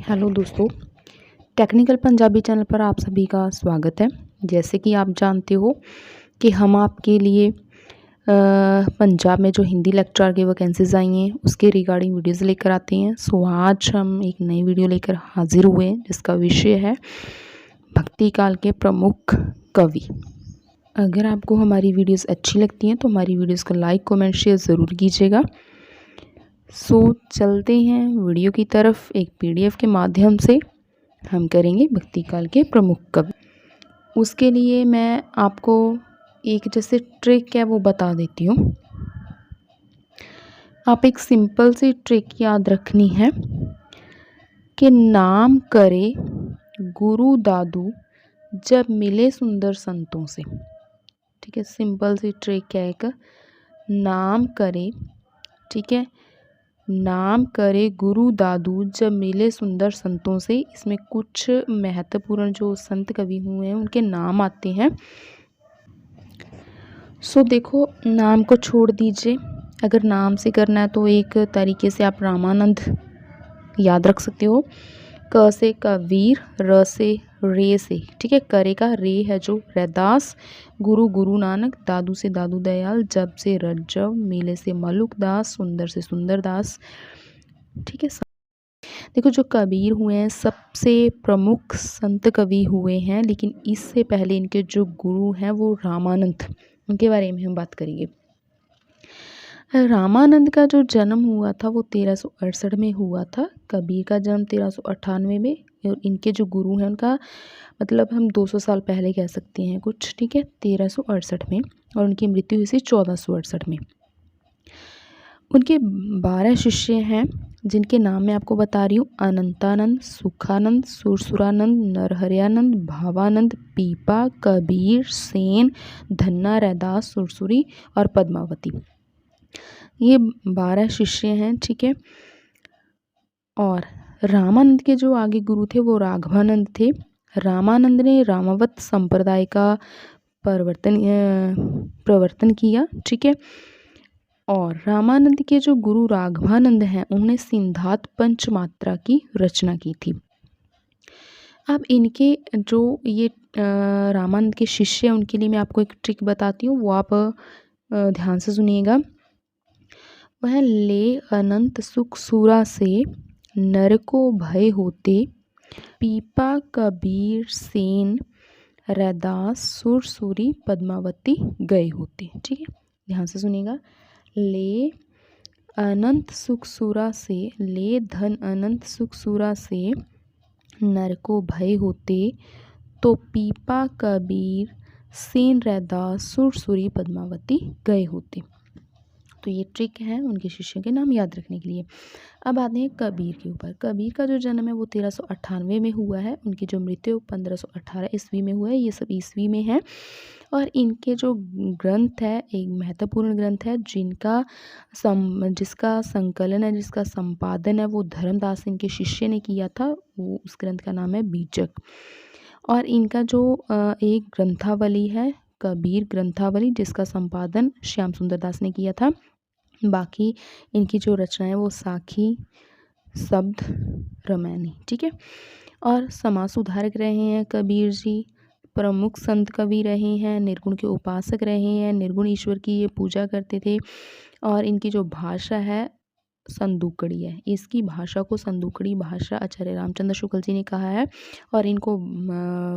Hello दोस्तों, technical Punjabi channel पर आप सभी का स्वागत है। जैसे कि आप जानते हो कि हम आपके लिए पंजाब में जो हिंदी लेक्चर की वैकेंसीज़ आई हैं उसके रिगार्डिंग वीडियोज़ लेकर आते हैं। सो आज हम एक नई वीडियो लेकर हाजिर हुए हैं जिसका विषय है भक्ति काल के प्रमुख कवि। अगर आपको हमारी वीडियोज़ अच्छी लगती हैं तो हमारी वीडियोज़ को लाइक कमेंट शेयर ज़रूर कीजिएगा। सो चलते हैं वीडियो की तरफ। एक पीडीएफ के माध्यम से हम करेंगे भक्ति काल के प्रमुख कवि। उसके लिए मैं आपको एक जैसे ट्रिक है वो बता देती हूँ। आप एक सिंपल सी ट्रिक याद रखनी है कि नाम करे गुरु दादू जब मिले सुंदर संतों से। ठीक है, सिंपल सी ट्रिक है एक। नाम करे, ठीक है, नाम करे गुरु दादू जब मिले सुंदर संतों से। इसमें कुछ महत्वपूर्ण जो संत कवि हुए हैं उनके नाम आते हैं। सो देखो, नाम को छोड़ दीजिए। अगर नाम से करना है तो एक तरीके से आप रामानंद याद रख सकते हो। क से कबीर, र से रे से, ठीक है, करे का रे है जो रैदास, गुरु गुरु नानक, दादू से दादू दयाल, जब से रज्जव, मिले से मलुक दास, सुंदर से सुंदर दास। ठीक है, देखो जो कबीर हुए हैं सबसे प्रमुख संत कवि हुए हैं, लेकिन इससे पहले इनके जो गुरु हैं वो रामानंद, उनके बारे में हम बात करेंगे। रामानंद का जो जन्म हुआ था वो 1368 में हुआ था। कबीर का जन्म 1398 में, और इनके जो गुरु हैं उनका मतलब हम 200 साल पहले कह सकते हैं कुछ, ठीक है, 1368 में, और उनकी मृत्यु हुई थी 1468 में। उनके 12 शिष्य हैं जिनके नाम मैं आपको बता रही हूँ। अनंतानंद, सुखानंद, सुरसुरानंद, नरहरियानंद, भावानंद, पीपा, कबीर, सेन, धन्ना, रैदास, सुरसुरी और पद्मावती। ये 12 शिष्य हैं, ठीक है। और रामानंद के जो आगे गुरु थे वो राघवानंद थे। रामानंद ने रामावत संप्रदाय का प्रवर्तन किया, ठीक है। और रामानंद के जो गुरु राघवानंद हैं उन्होंने सिद्धांत पंचमात्रा की रचना की थी। अब इनके जो ये रामानंद के शिष्य हैं उनके लिए मैं आपको एक ट्रिक बताती हूँ, वो आप ध्यान से सुनिएगा। वह ले अनंत सुख सुरा से, नर को भय होते, पीपा, कबीर, सेन, रैदास, सुरसुरी, पद्मावती गए होते। ठीक है, ध्यान से सुनिएगा। ले अनंत सुख सुरा से, ले धन अनंत सुख सुरा से, नर को भय होते, तो पीपा, कबीर, सेन, रैदास, सुरसुरी, पद्मावती गए होते। तो ये ट्रिक है उनके शिष्यों के नाम याद रखने के लिए। अब आते हैं कबीर के ऊपर। कबीर का जो जन्म है वो 1398 में हुआ है। उनकी जो मृत्यु 1518 ईस्वी में हुआ है। ये सब ईस्वी में है। और इनके जो ग्रंथ है, एक महत्वपूर्ण ग्रंथ है जिसका संकलन है, जिसका संपादन है वो धर्मदास इनके शिष्य ने किया था। वो उस ग्रंथ का नाम है बीजक। और इनका जो एक ग्रंथावली है कबीर ग्रंथावली, जिसका संपादन श्याम सुंदर दास ने किया था। बाकी इनकी जो रचना है वो साखी, शब्द, रामायणी, ठीक है। और समाज सुधारक रहे हैं कबीर जी, प्रमुख संत कवि रहे हैं, निर्गुण के उपासक रहे हैं, निर्गुण ईश्वर की ये पूजा करते थे। और इनकी जो भाषा है संदूकड़ी है। इसकी भाषा को संदूकड़ी भाषा आचार्य रामचंद्र शुक्ल जी ने कहा है। और इनको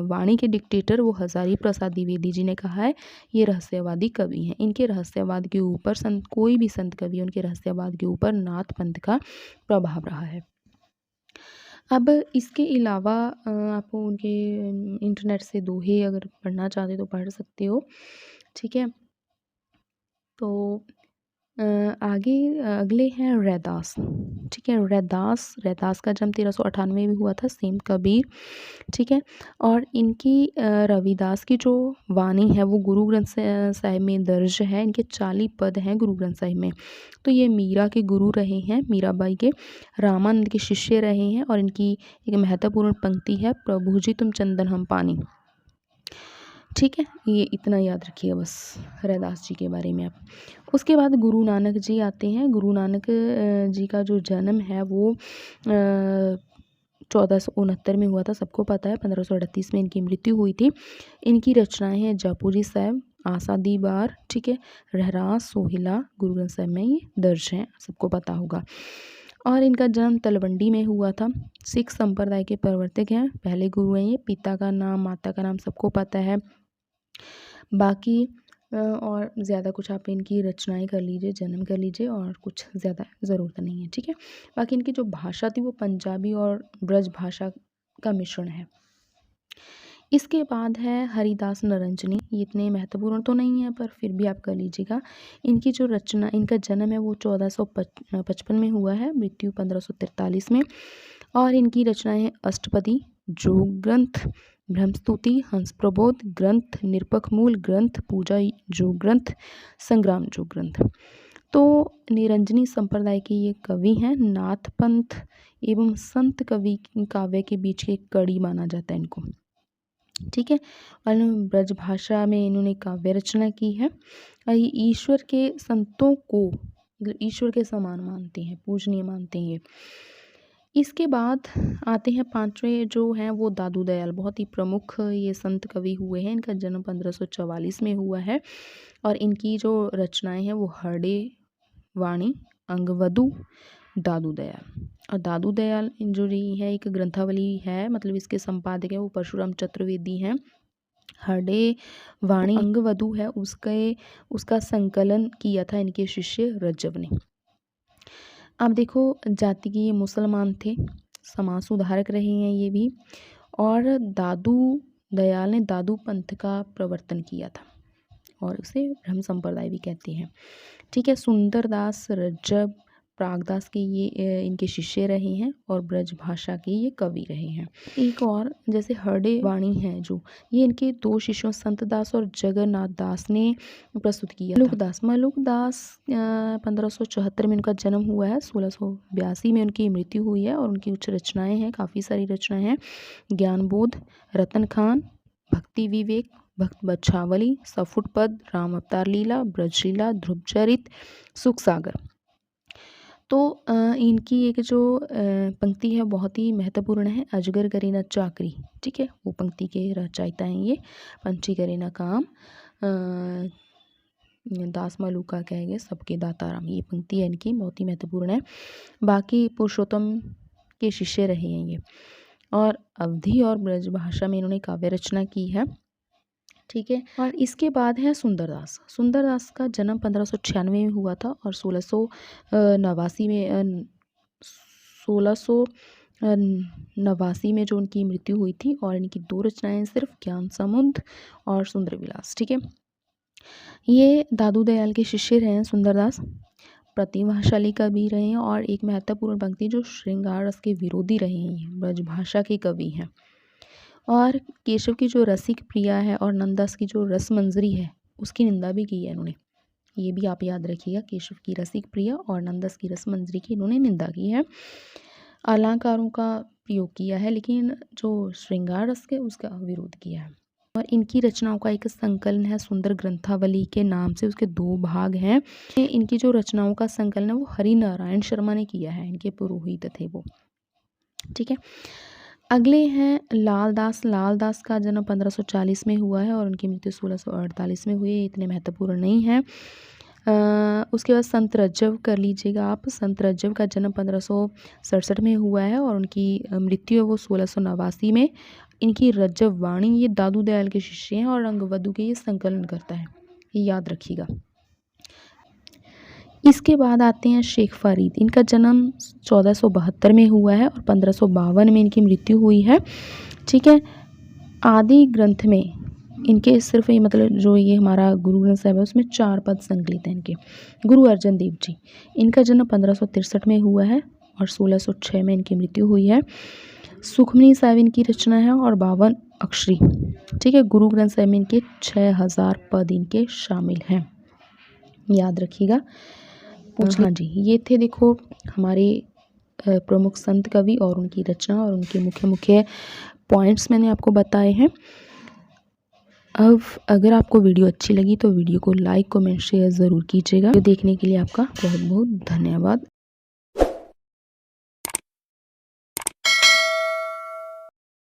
वाणी के डिक्टेटर वो हजारी प्रसाद द्विवेदी जी ने कहा है। ये रहस्यवादी कवि हैं। इनके रहस्यवाद के ऊपर कोई भी संत कवि उनके रहस्यवाद के ऊपर नाथ पंथ का प्रभाव रहा है। अब इसके अलावा आपको उनके इंटरनेट से दोहे अगर पढ़ना चाहते तो पढ़ सकते हो, ठीक है। तो आगे अगले हैं रैदास, ठीक है। रैदास का जन्म 1398 में हुआ था, सेम कबीर, ठीक है। और इनकी रविदास की जो वाणी है वो गुरु ग्रंथ साहिब में दर्ज है। इनके 40 पद हैं गुरु ग्रंथ साहिब में। तो ये मीरा के गुरु रहे हैं, मीराबाई के, रामानंद के शिष्य रहे हैं। और इनकी एक महत्वपूर्ण पंक्ति है, प्रभु जी तुम चंदन हम पानी, ठीक है। ये इतना याद रखिएगा बस रैदास जी के बारे में आप। उसके बाद गुरु नानक जी आते हैं। गुरु नानक जी का जो जन्म है वो 1469 में हुआ था, सबको पता है। 1538 में इनकी मृत्यु हुई थी। इनकी रचनाएं हैं जयपुरी साहिब, आसा दी बार, ठीक है, रहरास, सोहिला, गुरु ग्रंथ साहिब में ये दर्ज हैं, सबको पता होगा। और इनका जन्म तलवंडी में हुआ था। सिख संप्रदाय के प्रवर्तक हैं, पहले गुरु हैं ये। पिता का नाम, माता का नाम सबको पता है। बाकी और ज़्यादा कुछ आप इनकी रचनाएं कर लीजिए, जन्म कर लीजिए, और कुछ ज़्यादा ज़रूरत नहीं है, ठीक है। बाकी इनकी जो भाषा थी वो पंजाबी और ब्रज भाषा का मिश्रण है। इसके बाद है हरिदास निरंजनी। ये इतने महत्वपूर्ण तो नहीं है पर फिर भी आप कर लीजिएगा। इनकी जो रचना, इनका जन्म है वो 1455 में हुआ है, मृत्यु 1543 में। और इनकी रचनाएं हैं अष्टपदी, जोग ग्रंथ, ब्रह्मस्तुति, हंस प्रबोध ग्रंथ, निरपख मूल ग्रंथ, पूजा जोग ग्रंथ, संग्राम जोग ग्रंथ। तो निरंजनी संप्रदाय के ये कवि हैं। नाथ पंथ एवं संत कवि काव्य के बीच की एक कड़ी माना जाता है इनको, ठीक है। और ब्रज भाषा में इन्होंने काव्य रचना की है। और ये ईश्वर के संतों को मतलब ईश्वर के समान मानते हैं, पूजनीय मानते हैं ये। इसके बाद आते हैं पांचवें जो हैं वो दादू दयाल, बहुत ही प्रमुख ये संत कवि हुए हैं। इनका जन्म 1544 में हुआ है। और इनकी जो रचनाएं हैं वो हरडे वाणी, अंगवधु, दादू दयाल। और दादू दयाल जो रही है एक ग्रंथावली है, मतलब इसके संपादक है वो परशुराम चतुर्वेदी हैं। हरडे वाणी अंगवधु है, उसका संकलन किया था इनके शिष्य रज्जव ने। अब देखो, जाति के ये मुसलमान थे, समाज सुधारक रहे हैं ये भी। और दादू दयाल ने दादू पंथ का प्रवर्तन किया था और उसे ब्रह्म संप्रदाय भी कहते हैं, ठीक है। सुंदरदास, रज्जव, प्रागदास के ये इनके शिष्य रहे हैं और ब्रज भाषा के ये कवि रहे हैं। एक और जैसे हरडे वाणी है जो, ये इनके दो शिष्यों संत दास और जगन्नाथ दास ने प्रस्तुत किया। मलुकदास 1574 में इनका जन्म हुआ है, 1682 में उनकी मृत्यु हुई है। और उनकी उच्च रचनाएं हैं, काफ़ी सारी रचनाएं हैं। ज्ञानबोध, रतन खान, भक्ति विवेक, भक्त बछावली, सफुट पद, राम अवतार लीला, ब्रजलीला, ध्रुवचरित, सुख सागर। तो इनकी एक जो पंक्ति है बहुत ही महत्वपूर्ण है, अजगर करे न चाकरी, ठीक है, वो पंक्ति के रचयिता हैं ये। पंछी करे न काम, दास मलुका कह गए सबके दाता राम, ये पंक्ति है इनकी, बहुत ही महत्वपूर्ण है। बाकी पुरुषोत्तम के शिष्य रहे हैं ये। और अवधी और ब्रज भाषा में इन्होंने काव्य रचना की है, ठीक है। और इसके बाद है सुंदरदास। सुंदरदास का जन्म 1596 में हुआ था और 1689 में जो उनकी मृत्यु हुई थी। और इनकी दो रचनाएं सिर्फ, ज्ञान समुद्र और सुंदर विलास, ठीक है। ये दादू दयाल के शिष्य रहे हैं सुंदरदास, प्रतिभाशाली कवि रहे हैं। और एक महत्वपूर्ण पंक्ति जो श्रृंगार रस के विरोधी रहे हैं, ब्रज भाषा के कवि हैं। और केशव की जो रसिक प्रिया है और नंददास की जो रस मंजरी है उसकी निंदा भी की है इन्होंने, ये भी आप याद रखिएगा। केशव की रसिक प्रिया और नंददास की रस मंजरी की इन्होंने निंदा की है। अलंकारों का प्रयोग किया है, लेकिन जो श्रृंगार रस के उसका विरोध किया है। और इनकी रचनाओं का एक संकलन है सुंदर ग्रंथावली के नाम से, उसके 2 भाग हैं। इनकी जो रचनाओं का संकलन है वो हरि नारायण शर्मा ने किया है, इनके पुरोहित थे वो, ठीक है। अगले हैं लालदास। लालदास का जन्म 1540 में हुआ है और उनकी मृत्यु 1648 में हुई, इतने महत्वपूर्ण नहीं है। उसके बाद संत रज्जव कर लीजिएगा आप। संत रज्जव का जन्म 1567 में हुआ है और उनकी मृत्यु है वो 1689 में। इनकी रज्जव वाणी, ये दादू दयाल के शिष्य हैं और अंगवधु के ये संकलन करता है, ये याद रखिएगा। इसके बाद आते हैं शेख फरीद। इनका जन्म 1472 में हुआ है और 1552 में इनकी मृत्यु हुई है, ठीक है। आदि ग्रंथ में इनके सिर्फ ये मतलब जो ये हमारा गुरु ग्रंथ साहिब है उसमें 4 पद संकलित हैं इनके। गुरु अर्जन देव जी, इनका जन्म 1563 में हुआ है और 1606 में इनकी मृत्यु हुई है। सुखमनी साहिब इनकी रचना है और 52 अक्षरी, ठीक है। गुरु ग्रंथ साहिब में इनके 6000 पद इनके शामिल हैं, याद रखिएगा। हाँ जी, ये थे देखो हमारे प्रमुख संत कवि और उनकी रचना और उनके मुख्य मुख्य पॉइंट्स मैंने आपको बताए हैं। अब अगर आपको वीडियो अच्छी लगी तो वीडियो को लाइक, कमेंट, शेयर ज़रूर कीजिएगा। वीडियो देखने के लिए आपका बहुत बहुत धन्यवाद।